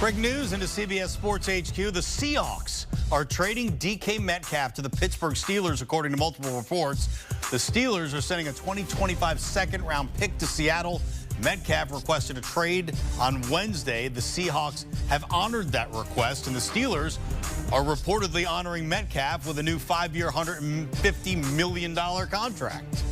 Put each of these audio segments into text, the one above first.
Breaking news into CBS Sports HQ. The Seahawks are trading DK Metcalf to the Pittsburgh Steelers, according to multiple reports. The Steelers are sending a 2025 second-round pick to Seattle. Metcalf requested a trade on Wednesday. The Seahawks have honored that request, and the Steelers are reportedly honoring Metcalf with a new 5-year, $150 million contract.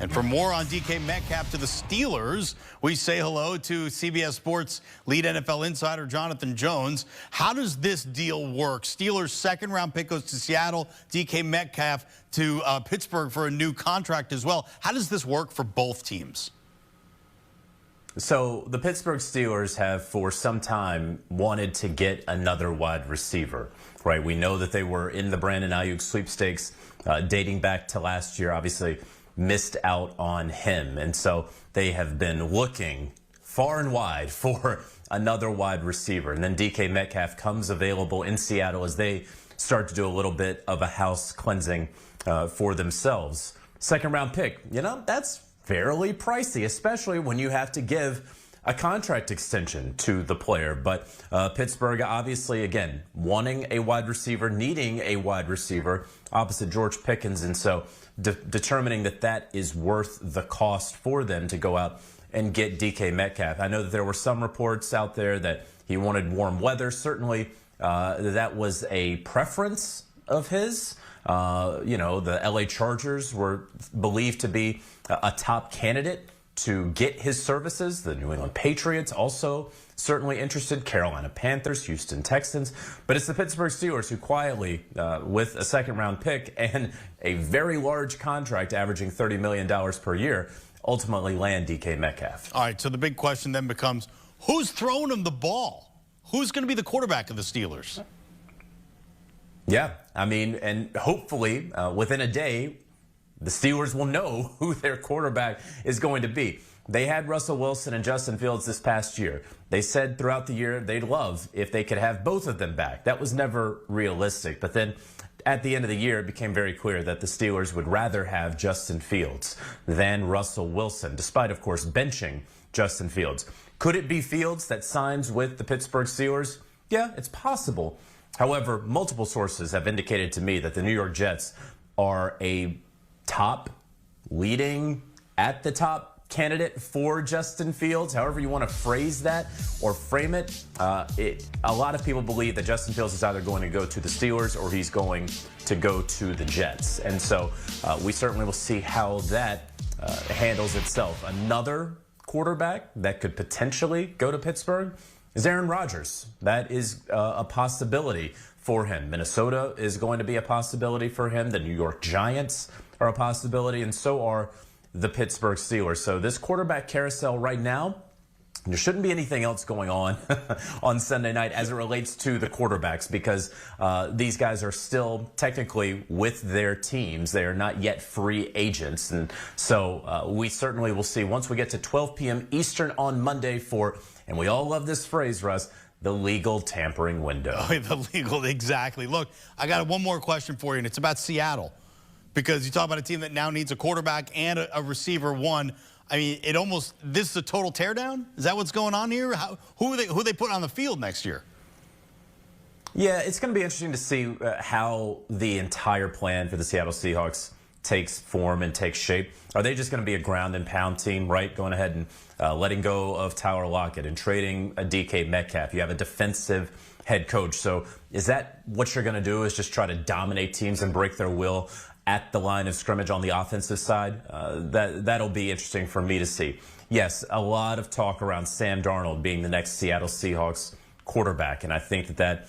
And for more on DK Metcalf to the Steelers, we say hello to CBS Sports lead NFL insider Jonathan Jones. How does this deal work? Steelers' second-round pick goes to Seattle, DK Metcalf to Pittsburgh for a new contract as well. How does this work for both teams? So the Pittsburgh Steelers have for some time wanted to get another wide receiver, right? We know that they were in the Brandon Ayuk sweepstakes dating back to last year, obviously missed out on him. And so they have been looking far and wide for another wide receiver. And then DK Metcalf comes available in Seattle as they start to do a little bit of a house cleansing for themselves. Second round pick, you know, that's fairly pricey, especially when you have to give a contract extension to the player. But Pittsburgh, obviously, again, wanting a wide receiver, needing a wide receiver opposite George Pickens. And so determining that that is worth the cost for them to go out and get DK Metcalf. I know that there were some reports out there that he wanted warm weather. Certainly, that was a preference of his. You know, the LA Chargers were believed to be a top candidate to get his services. The New England Patriots also certainly interested. Carolina Panthers, Houston Texans. But it's the Pittsburgh Steelers who quietly, with a second-round pick and a very large contract averaging $30 million per year, ultimately land DK Metcalf. All right, so the big question then becomes, who's throwing him the ball? Who's going to be the quarterback of the Steelers? Yeah, I mean, and hopefully within a day, the Steelers will know who their quarterback is going to be. They had Russell Wilson and Justin Fields this past year. They said throughout the year they'd love if they could have both of them back. That was never realistic. But then at the end of the year, it became very clear that the Steelers would rather have Justin Fields than Russell Wilson, despite, of course, benching Justin Fields. Could it be Fields that signs with the Pittsburgh Steelers? Yeah, it's possible. However, multiple sources have indicated to me that the New York Jets are a top, leading, at the top candidate for Justin Fields, however you want to phrase that or frame it. A lot of people believe that Justin Fields is either going to go to the Steelers or he's going to go to the Jets. And so we certainly will see how that handles itself. Another quarterback that could potentially go to Pittsburgh is Aaron Rodgers. That is a possibility for him. Minnesota is going to be a possibility for him. The New York Giants are a possibility, and so are the Pittsburgh Steelers. So this quarterback carousel right now, there shouldn't be anything else going on on Sunday night as it relates to the quarterbacks, because these guys are still technically with their teams. They are not yet free agents. And so we certainly will see once we get to 12 p.m. Eastern on Monday for, and we all love this phrase, Russ, the legal tampering window. Oh, the legal, exactly. Look, I got one more question for you, and it's about Seattle. Because you talk about a team that now needs a quarterback and a receiver one. I mean, this is a total teardown? Is that what's going on here? Who are they putting on the field next year? Yeah, it's going to be interesting to see how the entire plan for the Seattle Seahawks takes form and takes shape. Are they just going to be a ground and pound team, right? Going ahead and letting go of Tyler Lockett and trading a DK Metcalf. You have a defensive head coach. So is that what you're going to do, is just try to dominate teams and break their will at the line of scrimmage on the offensive side? That'll be interesting for me to see. Yes, a lot of talk around Sam Darnold being the next Seattle Seahawks quarterback. And I think that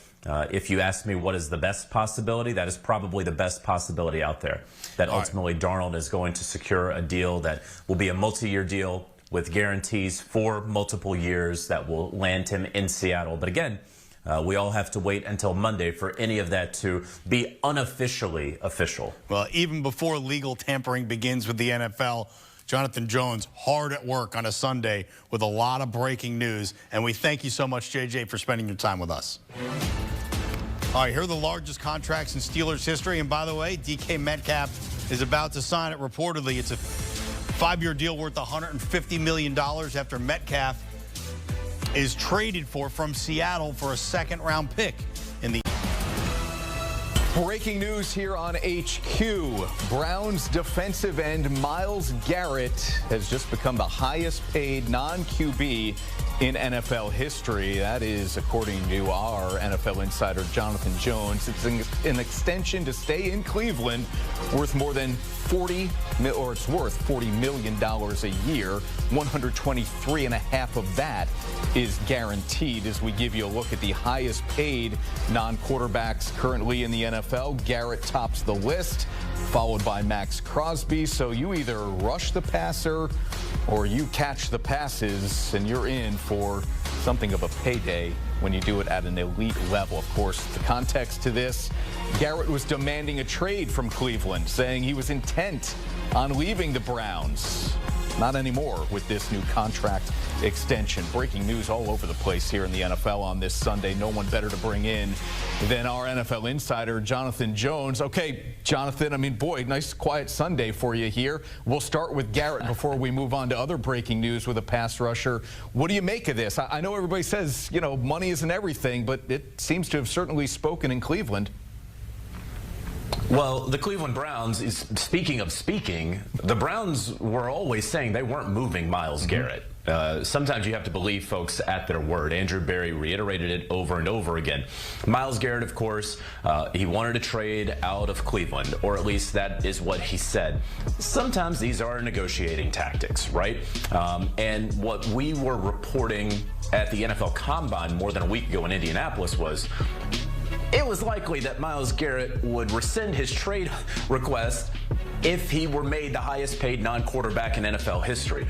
if you ask me what is the best possibility, that is probably the best possibility out there. That ultimately Darnold is going to secure a deal that will be a multi-year deal with guarantees for multiple years that will land him in Seattle. But again, we all have to wait until Monday for any of that to be unofficially official. Well, even before legal tampering begins with the NFL, Jonathan Jones hard at work on a Sunday with a lot of breaking news. And we thank you so much, JJ, for spending your time with us. All right, here are the largest contracts in Steelers history. And by the way, DK Metcalf is about to sign it reportedly. It's a 5-year deal worth $150 million after Metcalf is traded from Seattle for a second-round pick in the. Breaking news here on HQ. Browns defensive end Myles Garrett has just become the highest paid non-QB in NFL history. That is according to our NFL insider Jonathan Jones. It's an extension to stay in Cleveland worth more than it's worth $40 million a year. 123.5 of that is guaranteed. As we give you a look at the highest paid non-quarterbacks currently in the NFL, Garrett tops the list, followed by Max Crosby. So you either rush the passer or you catch the passes, and you're in for something of a payday when you do it at an elite level. Of course, the context to this, Garrett was demanding a trade from Cleveland, saying he was intent on leaving the Browns. Not anymore with this new contract extension. Breaking news all over the place here in the NFL on this Sunday. No one better to bring in than our NFL insider, Jonathan Jones. Okay, Jonathan, I mean, boy, nice quiet Sunday for you here. We'll start with Garrett before we move on to other breaking news with a pass rusher. What do you make of this? I know everybody says, you know, money isn't everything, but it seems to have certainly spoken in Cleveland. Well, the Cleveland Browns, speaking of speaking, the Browns were always saying they weren't moving Myles Garrett. Sometimes you have to believe folks at their word. Andrew Berry reiterated it over and over again. Myles Garrett, of course, he wanted to trade out of Cleveland, or at least that is what he said. Sometimes these are negotiating tactics, right? And what we were reporting at the NFL Combine more than a week ago in Indianapolis was it was likely that Myles Garrett would rescind his trade request if he were made the highest paid non-quarterback in NFL history.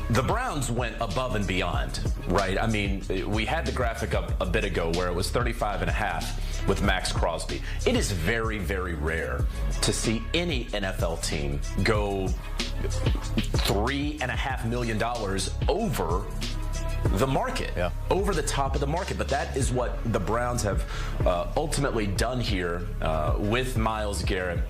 The Browns went above and beyond, right? I mean, we had the graphic up a bit ago where it was 35.5 with Max Crosby. It is very, very rare to see any NFL team go $3.5 million over the market, over the top of the market. But that is what the Browns have ultimately done here with Myles Garrett,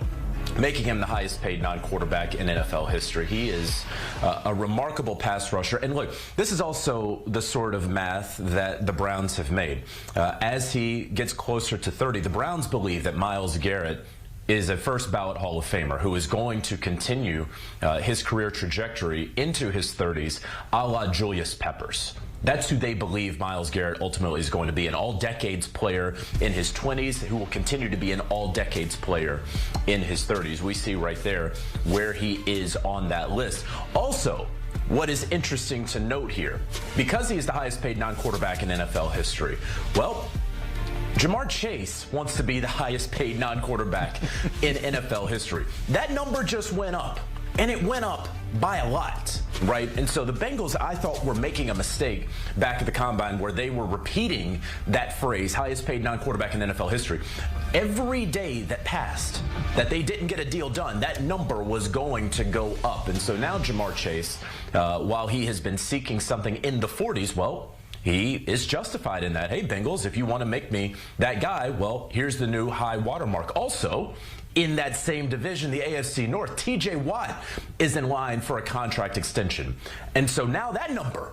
making him the highest paid non-quarterback in NFL history. He is a remarkable pass rusher. And look, this is also the sort of math that the Browns have made. As he gets closer to 30, the Browns believe that Myles Garrett is a first ballot Hall of Famer who is going to continue his career trajectory into his 30s, a la Julius Peppers. That's who they believe Myles Garrett ultimately is going to be, an all-decades player in his 20s who will continue to be an all-decades player in his 30s. We see right there where he is on that list. Also, what is interesting to note here, because he is the highest paid non-quarterback in NFL history, well, Jamar Chase wants to be the highest paid non-quarterback in NFL history. That number just went up, and it went up by a lot, right? And so the Bengals, I thought, were making a mistake back at the Combine where they were repeating that phrase, highest paid non-quarterback in NFL history. Every day that passed that they didn't get a deal done, that number was going to go up. And so now Jamar Chase, while he has been seeking something in the 40s, well, he is justified in that. Hey, Bengals, if you want to make me that guy, well, here's the new high watermark. Also, in that same division, the AFC North, TJ Watt is in line for a contract extension. And so now that number